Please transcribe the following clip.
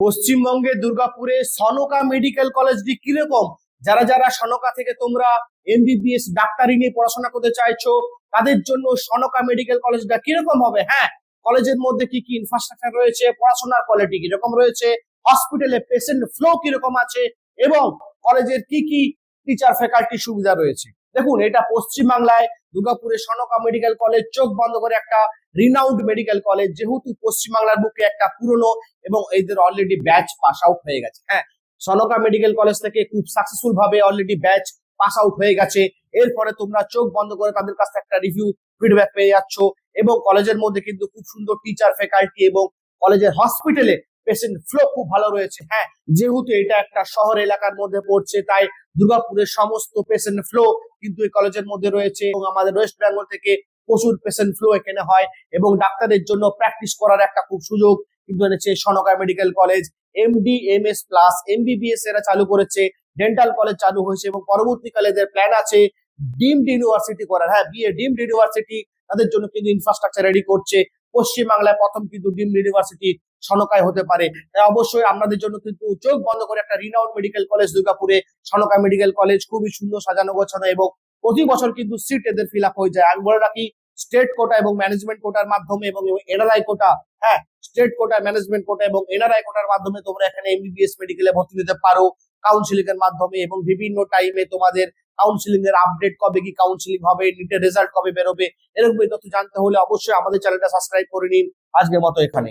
পশ্চিমবঙ্গের দুর্গাপুরে সনকা মেডিকেল কলেজটি কিরকম? যারা যারা সনকা থেকে তোমরা এমবিবিএস ডাক্তারি নিয়ে পড়াশোনা করতে চাইছো তাদের জন্য সনকা মেডিকেল কলেজটা কিরকম হবে। হ্যাঁ, কলেজের মধ্যে কি কি ইনফ্রাস্ট্রাকচার রয়েছে, পড়াশোনার কোয়ালিটি কিরকম রয়েছে, হসপিটালে পেশেন্ট ফ্লো কিরকম আছে এবং কলেজের কি কি টিচার ফ্যাকাল্টি সুবিধা রয়েছে। দেখুন, এটা পশ্চিমবাংলায় দুর্গাপুরে সনকা মেডিকেল কলেজ চোখ বন্ধ করে একটা রিনাউন্ড মেডিকেল কলেজ, যেহেতু পশ্চিমবাংলার বুকে একটা পুরনো এবং এদের অলরেডি ব্যাচ পাস আউট হয়ে গেছে। হ্যাঁ, সনকা মেডিকেল কলেজ থেকে খুব সাকসেসফুল ভাবে অলরেডি ব্যাচ পাস আউট হয়ে গেছে। এরপরে তোমরা চোখ বন্ধ করে তাদের কাছ থেকে একটা রিভিউ ফিডব্যাক পেয়ে যাচ্ছ এবং কলেজের মধ্যে কিন্তু খুব সুন্দর টিচার ফ্যাকাল্টি এবং কলেজের হসপিটালে পেশেন্ট ফ্লো খুব ভালো রয়েছে। হ্যাঁ, যেহেতু এটা একটা শহর এলাকার মধ্যে পড়ছে তাই দুর্গাপুরের সমস্ত পেশেন্ট ফ্লো কিন্তু এই কলেজের মধ্যে রয়েছে এবং আমাদের ওয়েস্ট বেঙ্গল থেকে প্রচুর পেশেন্ট ফ্লো এখানে হয় এবং ডাক্তারের জন্য প্র্যাকটিস করার একটা খুব সুযোগ কিন্তু এনেছে Sonka medical college. MD MS plus MBBS এরা চালু করেছে, ডেন্টাল কলেজ চালু হয়েছে এবং পরবর্তীকালে এদের প্ল্যান আছে ডিমড ইউনিভার্সিটি করার। হ্যাঁ, বিএ ডিমড ইউনিভার্সিটি তাদের জন্য কিন্তু ইনফ্রাস্ট্রাকচার রেডি করছে। পশ্চিমবাংলায় প্রথম কিন্তু ডিমড ইউনিভার্সিটি সনকায় হতে পারে। তাই অবশ্যই আপনাদের জন্য কিন্তু চোখ বন্ধ করে একটা রিনাউন্ড মেডিকেল কলেজ দুর্গাপুরে সনকা মেডিকেল কলেজ, খুবই সুন্দর সাজানো গোছানো এবং প্রতি বছর কিন্তু সিট এদের ফিল আপ হয়ে যায়। আমি বলে রাখি, স্টেট কোটা এবং ম্যানেজমেন্ট কোটার মাধ্যমে এবং এনআরআই কোটা, হ্যাঁ স্টেট কোটা, ম্যানেজমেন্ট কোটা এবং এনআরআই কোটার মাধ্যমে তোমরা এখানে এমবিবিএস মেডিকেলে ভর্তি নিতে পারো কাউন্সিলিং এর মাধ্যমে। এবং বিভিন্ন টাইমে তোমাদের কাউন্সিলিং এর আপডেট, কবে কি কাউন্সিলিং হবে, নিটের রেজাল্ট কবে বেরোবে, এরকম তথ্য জানতে হলে অবশ্যই আমাদের চ্যানেলটা সাবস্ক্রাইব করে নিন। আজকের মতো এখানে।